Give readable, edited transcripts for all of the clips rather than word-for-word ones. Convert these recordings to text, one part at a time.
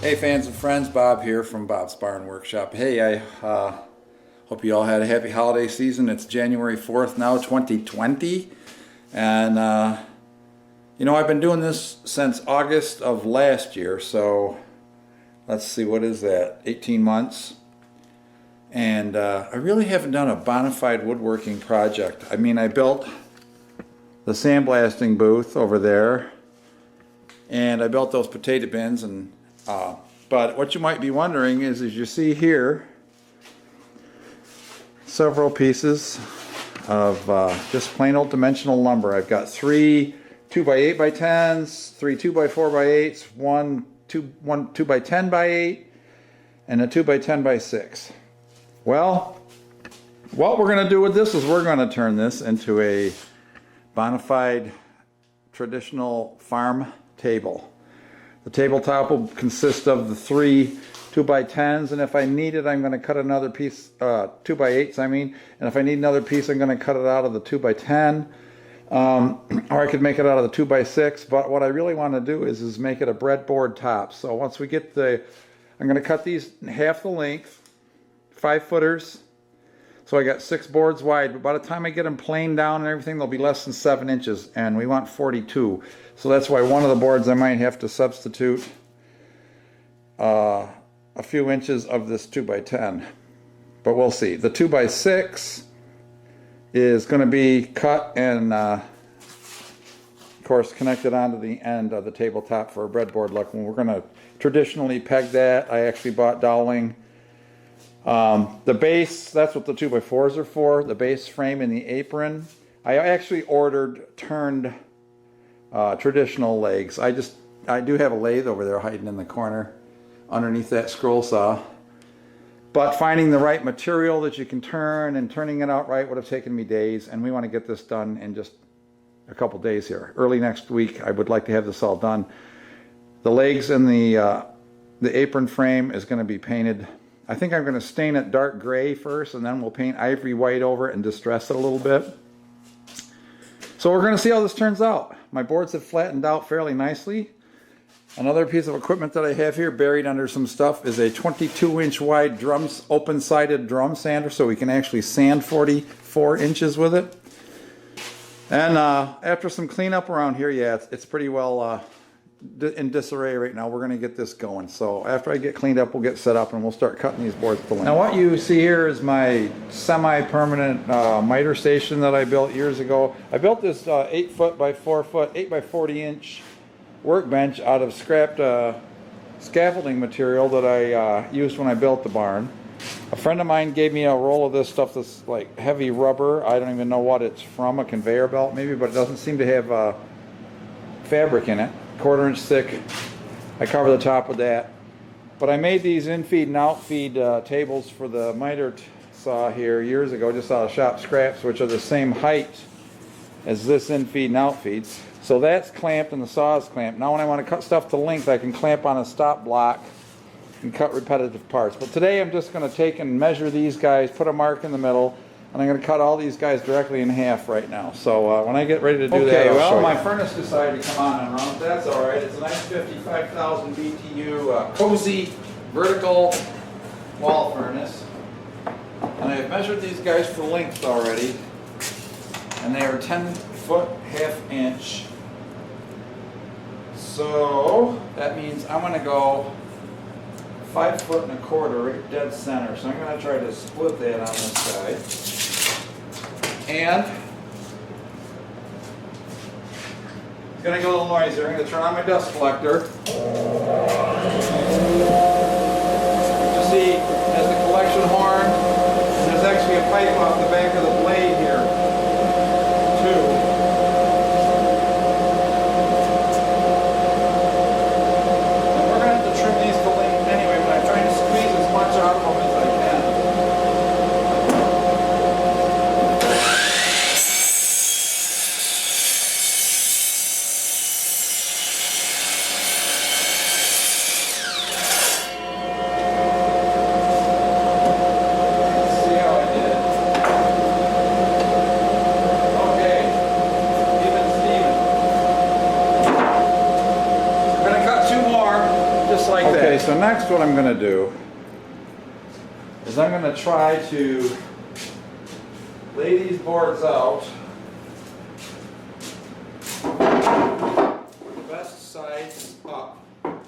Hey fans and friends, Bob here from Bob's Barn Workshop. Hey, I hope you all had a happy holiday season. It's January 4th now, 2020. And you know, I've been doing this since August of last year, so let's see, what is that, 18 months? And I really haven't done a bona fide woodworking project. I mean, I built the sandblasting booth over there, and I built those potato bins, and but what you might be wondering is, as you see here, several pieces of just plain old dimensional lumber. I've got three 2x8x10s, three 2x4x8s, one 2x10x8, and a 2x10x6. Well, what we're going to do with this is we're going to turn this into a bona fide traditional farm table. The tabletop will consist of the three 2x10s, and if I need it, I'm going to cut another piece, 2x8s I mean, and if I need another piece, I'm going to cut it out of the 2x10, or I could make it out of the 2x6, but what I really want to do is make it a breadboard top. So once we get I'm going to cut these half the length, 5-footers, so I got 6 boards wide, but by the time I get them planed down and everything, they'll be less than 7 inches, and we want 42. So that's why one of the boards I might have to substitute a few inches of this 2x10. But we'll see. The 2x6 is going to be cut and, of course, connected onto the end of the tabletop for a breadboard look. And we're going to traditionally peg that. I actually bought doweling. The base, that's what the 2x4s are for, the base frame and the apron. I actually ordered turned traditional legs. I do have a lathe over there hiding in the corner underneath that scroll saw. But finding the right material that you can turn and turning it out right would have taken me days, and we want to get this done in just a couple days here. Early next week I would like to have this all done. The legs and the apron frame is going to be painted. I think I'm going to stain it dark gray first, and then we'll paint ivory white over it and distress it a little bit. So we're going to see how this turns out. My boards have flattened out fairly nicely. Another piece of equipment that I have here buried under some stuff is a 22-inch wide open-sided drum sander, so we can actually sand 44 inches with it. And after some cleanup around here, yeah, it's pretty well in disarray right now. We're going to get this going. So after I get cleaned up, we'll get set up and we'll start cutting these boards to length. Now what you see here is my semi-permanent miter station that I built years ago. I built this 8-foot by 4-foot, 8 by 40-inch workbench out of scrapped scaffolding material that I used when I built the barn. A friend of mine gave me a roll of this stuff that's like heavy rubber. I don't even know what it's from, a conveyor belt maybe, but it doesn't seem to have fabric in it. 1/4 inch thick. I cover the top with that. But I made these in-feed and out-feed tables for the miter saw here years ago, just out of shop scraps, which are the same height as this in-feed and out-feed. So that's clamped and the saw is clamped. Now when I want to cut stuff to length, I can clamp on a stop block and cut repetitive parts. But today I'm just going to take and measure these guys, put a mark in the middle, and I'm going to cut all these guys directly in half right now. So when I get ready to do that, I'll show you. My furnace decided to come on and run. That's all right. It's a nice 55,000 BTU cozy vertical wall furnace. And I've measured these guys for length already, and they are 10-foot 1/2 inch. So that means I'm going to go 5 1/4 right dead center. So I'm going to try to split that on this side. And it's going to get a little noisier. I'm going to turn on my dust collector. You see, as the collection horn, and there's actually a pipe off the back of the blade here, too. Okay, so next what I'm going to do is I'm going to try to lay these boards out the best sides up. And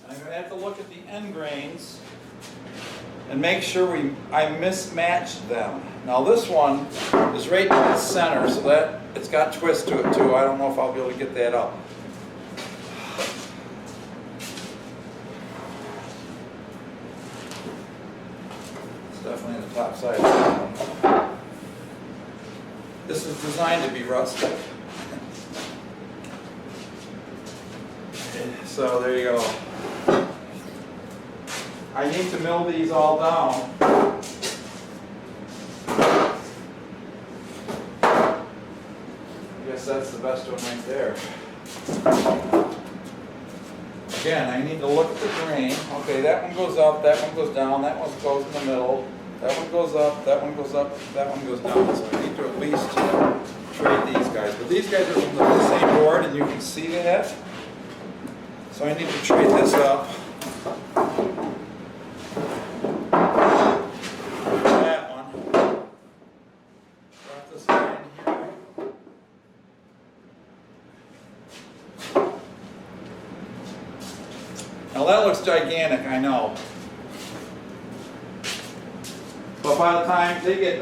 I'm going to have to look at the end grains and make sure I mismatched them. Now this one is right in the center, so that it's got twist to it too. I don't know if I'll be able to get that up. It's definitely the top side of that one. This is designed to be rustic. So there you go. I need to mill these all down. I guess that's the best one right there. Again, I need to look at the grain. Okay, that one goes up, that one goes down, that one goes in the middle, that one goes up, that one goes up, that one goes down. So I need to at least trade these guys. But these guys are from the same board, and you can see that. So I need to trade this up. That one. Drop this guy in here. Now that looks gigantic, I know. But by the time they get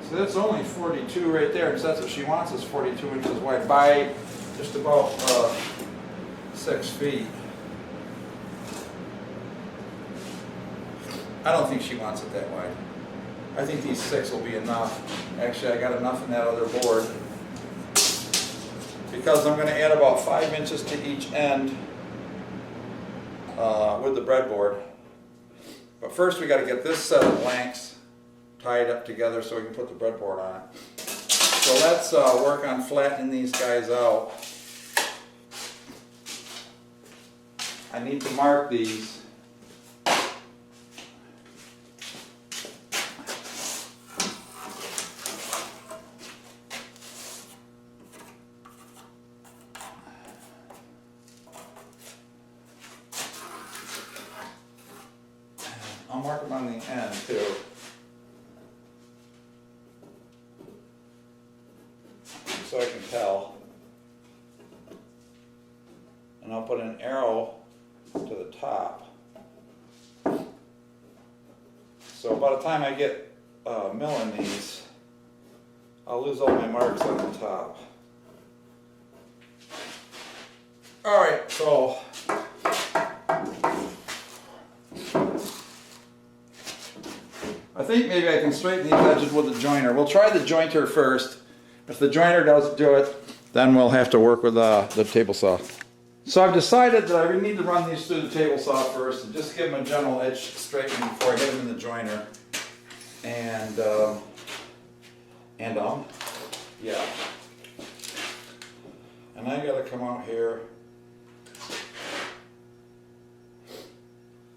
so that's only 42 right there, because that's what she wants, is 42 inches wide by just about 6 feet. I don't think she wants it that wide. I think these 6 will be enough. Actually, I got enough in that other board, because I'm going to add about 5 inches to each end with the breadboard. But first we got to get this set of blanks tied up together so we can put the breadboard on it. So let's work on flattening these guys out. I need to mark these. I'll mark them on the end too. So I can tell. And I'll put an arrow to the top. So by the time I get milling these, I'll lose all my marks on the top. Alright, so I think maybe I can straighten these edges with the jointer. We'll try the jointer first. If the jointer doesn't do it, then we'll have to work with the table saw. So I've decided that I need to run these through the table saw first and just give them a general edge straightening before I hit them in the jointer. And yeah. And I gotta come out here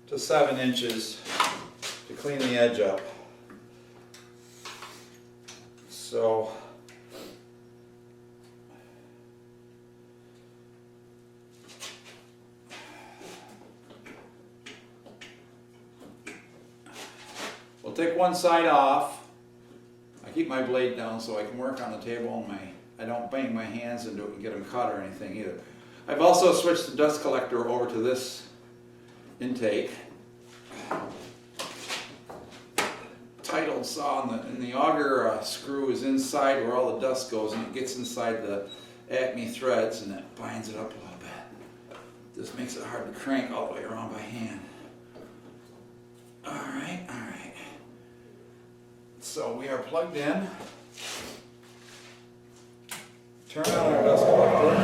to 7 inches to clean the edge up. So we'll take one side off. I keep my blade down so I can work on the table and I don't bang my hands into it and get them cut or anything either. I've also switched the dust collector over to this intake. Titled saw and the auger screw is inside where all the dust goes, and it gets inside the Acme threads and it binds it up a little bit. This makes it hard to crank all the way around by hand. Alright. So we are plugged in. Turn on our dust collector.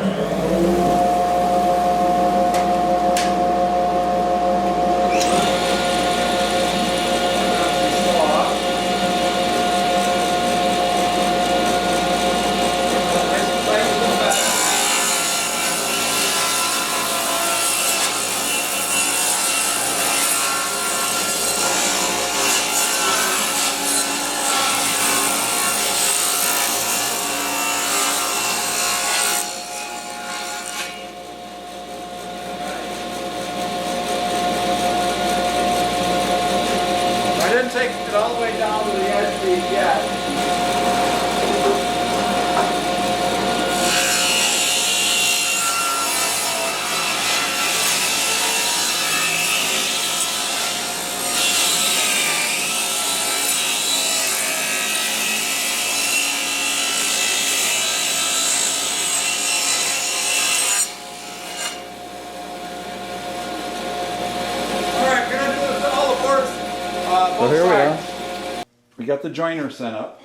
got the joiner set up.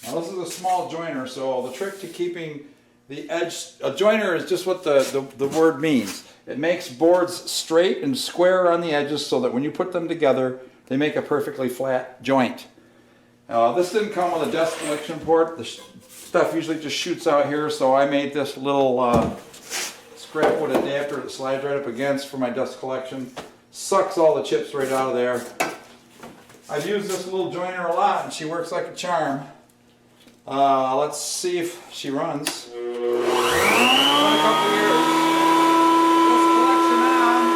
Now this is a small joiner, so the trick to keeping the edge, a joiner is just what the word means. It makes boards straight and square on the edges so that when you put them together, they make a perfectly flat joint. This didn't come with a dust collection port. The stuff usually just shoots out here, so I made this little scrap wood adapter that slides right up against for my dust collection. Sucks all the chips right out of there. I've used this little joiner a lot and she works like a charm. Let's see if she runs. Run a couple years. Dust collection on.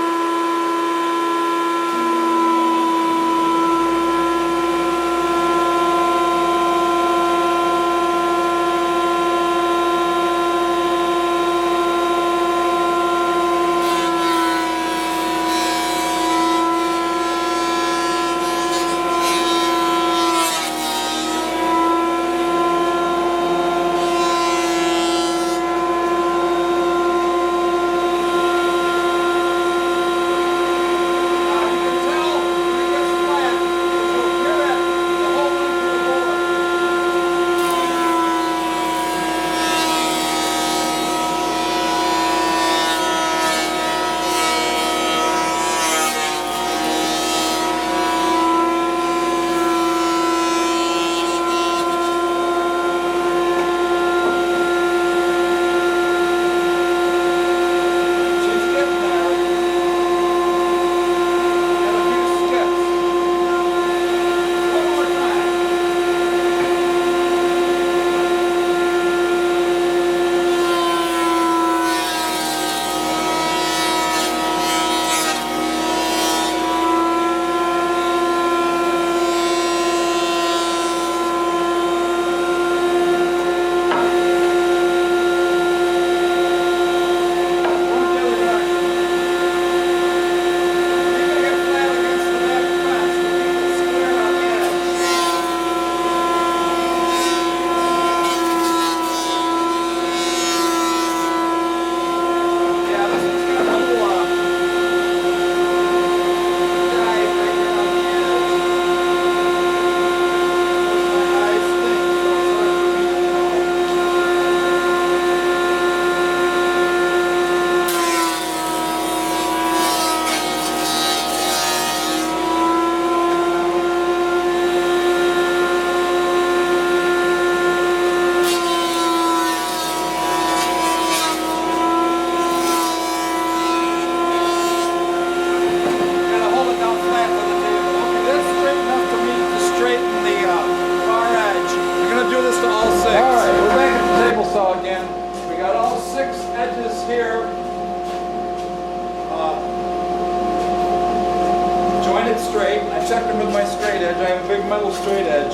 Straight. I checked them with my straight edge. I have a big metal straight edge.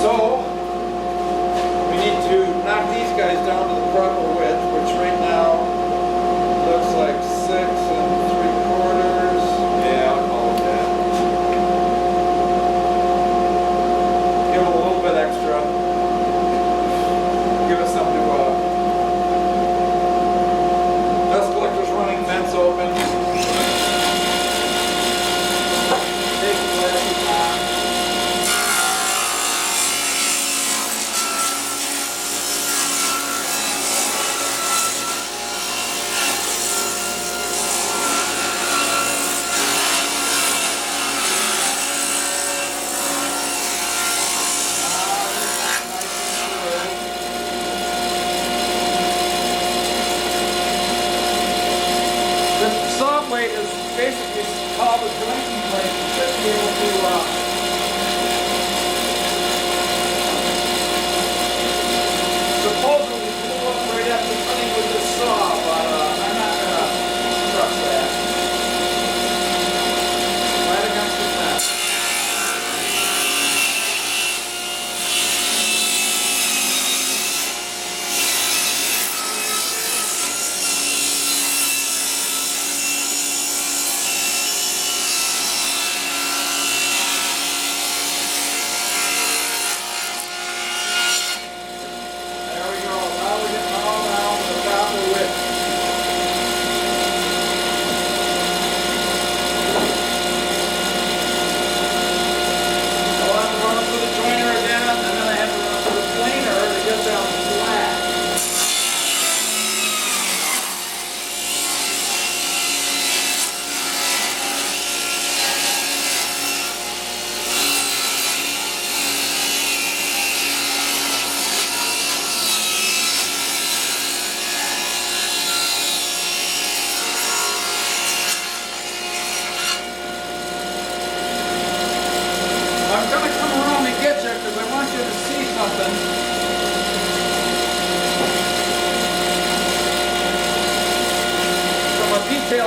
So we need to knock these guys down to the proper width, which right now looks like 6 3/4. Yeah, I'll call it that. Give it a little bit extra. Give us something to dust collector's running, vents open. Plate is basically called a jointing plate. You should be able to supposedly pull up right after cutting with this saw, but I'm not gonna trust that. Right against the fence.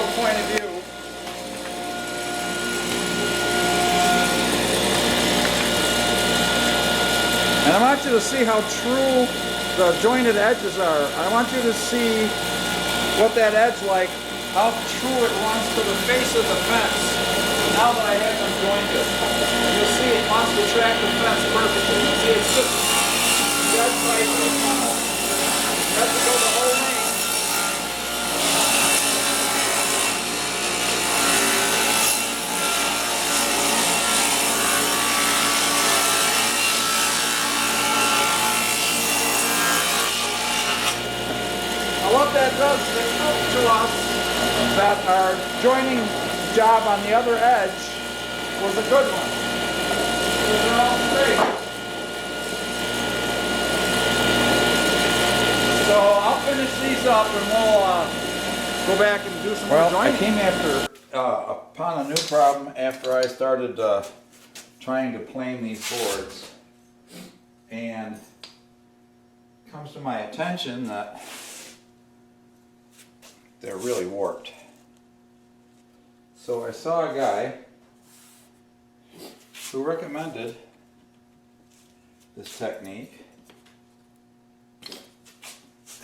detailed point of view. And I want you to see how true the jointed edges are. I want you to see what that edge like, how true it runs to the face of the fence. Now that I have them jointed, you'll see it wants to track the fence perfectly. You see it's just dead tight right now. You have to go the whole length. What that does is it proves to us that our joining job on the other edge was a good one. They're all straight. So I'll finish these up and we'll go back and do some more joining. I came upon a new problem after I started trying to plane these boards, and it comes to my attention that they're really warped. So I saw a guy who recommended this technique,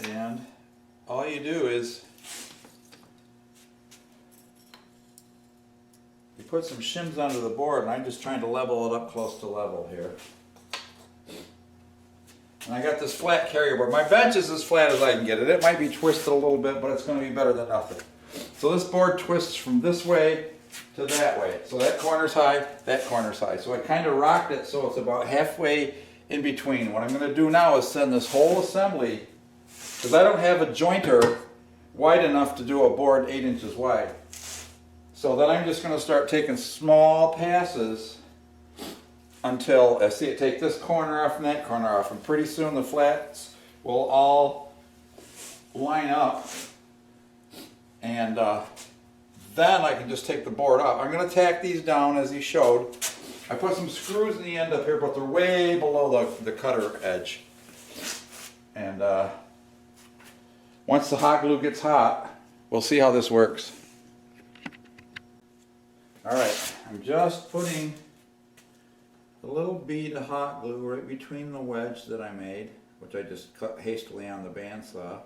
and all you do is you put some shims under the board, and I'm just trying to level it up close to level here. And I got this flat carrier board. My bench is as flat as I can get it. It might be twisted a little bit, but it's going to be better than nothing. So this board twists from this way to that way. So that corner's high, that corner's high. So I kind of rocked it so it's about halfway in between. What I'm going to do now is send this whole assembly, because I don't have a jointer wide enough to do a board 8 inches wide. So then I'm just going to start taking small passes until I see it take this corner off and that corner off, and pretty soon the flats will all line up, and then I can just take the board up. I'm going to tack these down as he showed. I put some screws in the end up here, but they're way below the cutter edge. And once the hot glue gets hot, we'll see how this works. Alright, I'm just putting a little bead of hot glue right between the wedge that I made, which I just cut hastily on the bandsaw,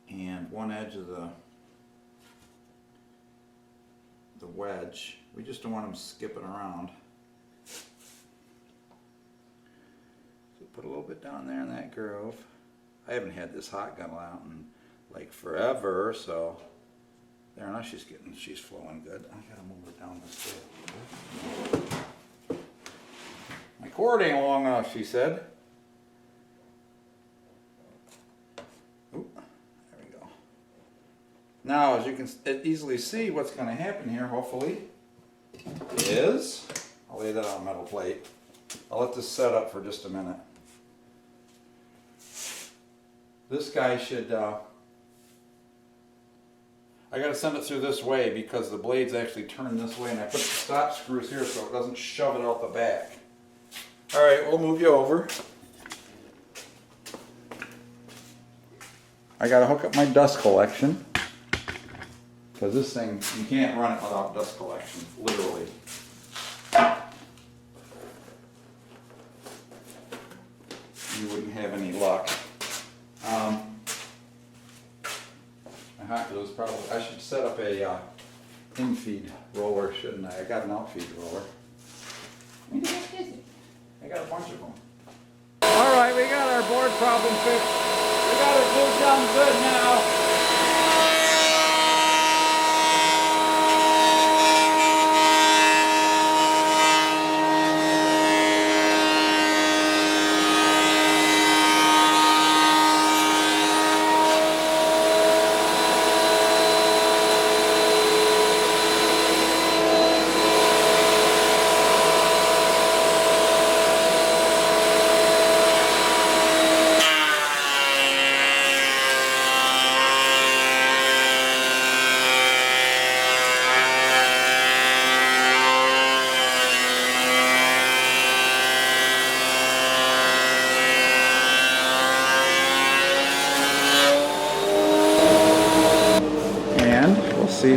and one edge of the wedge. We just don't want them skipping around. So put a little bit down there in that groove. I haven't had this hot gun out in like forever, so there, now she's flowing good. I gotta move her down this way. My cord ain't long enough, she said. Oop, there we go. Now, as you can easily see, what's gonna happen here, hopefully, is, I'll lay that on a metal plate. I'll let this set up for just a minute. This guy should, I got to send it through this way because the blades actually turn this way, and I put the stop screws here so it doesn't shove it out the back. Alright, we'll move you over. I got to hook up my dust collection, because this thing, you can't run it without dust collection, literally. You wouldn't have any luck. My hot glue is probably, I should set up a in-feed roller, shouldn't I? I got an out-feed roller. I got a bunch of them. Alright, we got our board problem fixed. We got it glued down good now.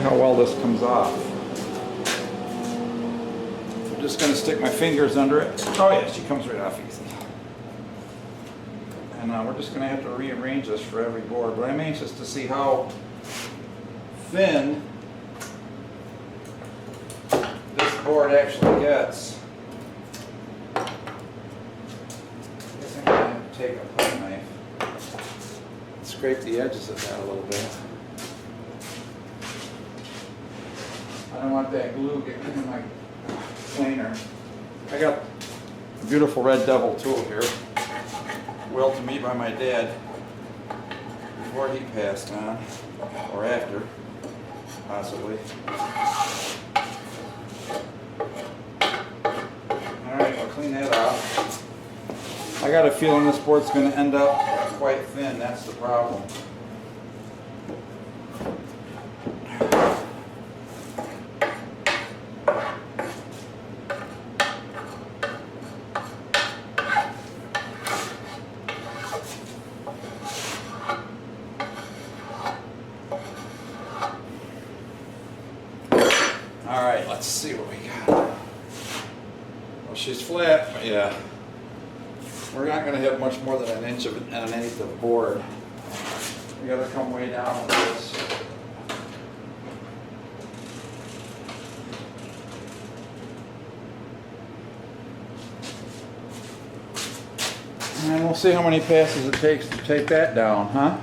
how well this comes off. I'm just going to stick my fingers under it. Oh yeah, she comes right off easy. And we're just going to have to rearrange this for every board, but I'm anxious to see how thin this board actually gets. I guess I'm going to have to take a plate knife and scrape the edges of that a little bit. I don't want that glue getting in my planer. I got a beautiful Red Devil tool here, willed to me by my dad before he passed on, or after, possibly. Alright, I'll clean that off. I got a feeling this board's going to end up quite thin, that's the problem. Alright, let's see what we got. Well, she's flat, but yeah. We're not going to have much more than an inch of and an eighth of board. We got to come way down with this. And we'll see how many passes it takes to take that down, huh?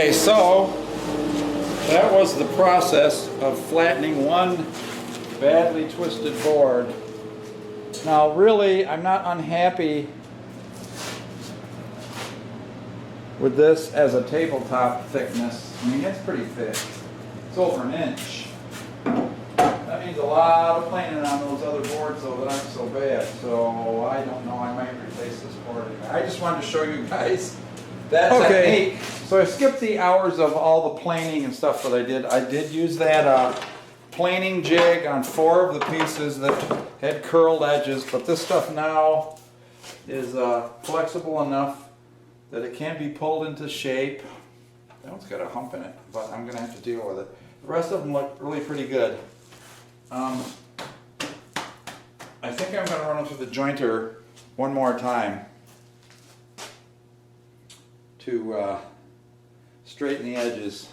Okay, so that was the process of flattening one badly twisted board. Now really, I'm not unhappy with this as a tabletop thickness. I mean, it's pretty thick. It's over an inch. That means a lot of planing on those other boards though that aren't so bad. So I don't know, I might replace this board again. I just wanted to show you guys that technique. So I skipped the hours of all the planing and stuff that I did. I did use that planing jig on 4 of the pieces that had curled edges, but this stuff now is flexible enough that it can be pulled into shape. That one's got a hump in it, but I'm going to have to deal with it. The rest of them look really pretty good. I think I'm going to run them through the jointer one more time to straighten the edges,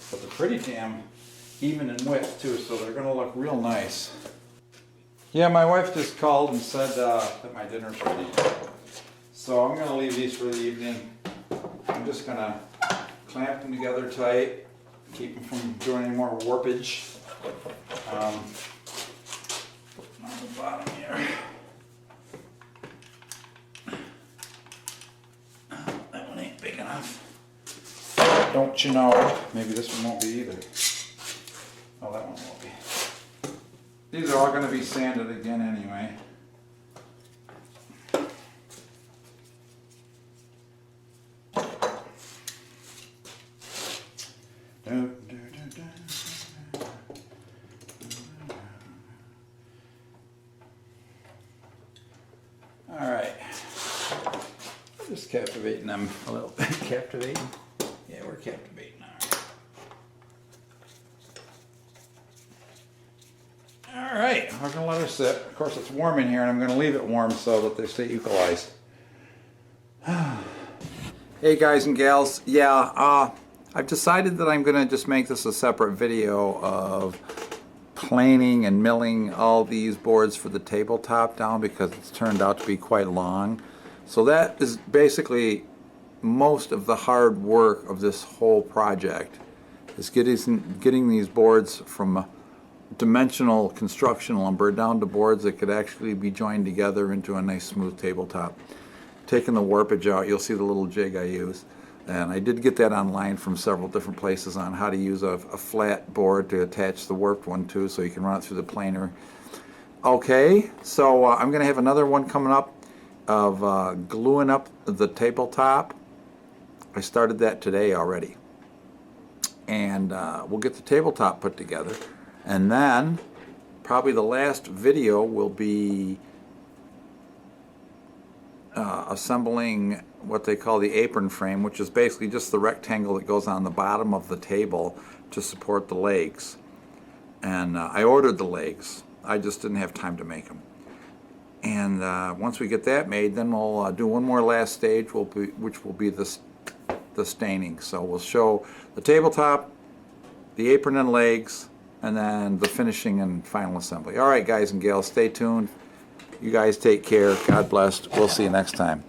but they're pretty damn even in width too, so they're going to look real nice. Yeah, my wife just called and said that my dinner's ready, so I'm going to leave these for the evening. I'm just going to clamp them together tight, keep them from doing any more warpage. On the bottom here. That one ain't big enough. Don't you know? Maybe this one won't be either. Oh, that one won't be. These are all going to be sanded again anyway. All right. Just captivating them a little bit. Captivating? Yeah, we're captivating. All right, we're going to let her sit. Of course, it's warm in here, and I'm going to leave it warm so that they stay equalized. Hey, guys and gals. Yeah, I've decided that I'm going to just make this a separate video of planing and milling all these boards for the tabletop down because it's turned out to be quite long. So that is basically most of the hard work of this whole project, is getting these boards from dimensional construction lumber down to boards that could actually be joined together into a nice smooth tabletop. Taking the warpage out, you'll see the little jig I use. And I did get that online from several different places on how to use a flat board to attach the warped one to, so you can run it through the planer. Okay, so I'm going to have another one coming up of gluing up the tabletop. I started that today already. And we'll get the tabletop put together. And then probably the last video will be assembling what they call the apron frame, which is basically just the rectangle that goes on the bottom of the table to support the legs. And I ordered the legs. I just didn't have time to make them. And once we get that made, then we'll do one more last stage, which will be the staining. So we'll show the tabletop, the apron and legs, and then the finishing and final assembly. All right, guys and gals, stay tuned. You guys take care. God bless. We'll see you next time.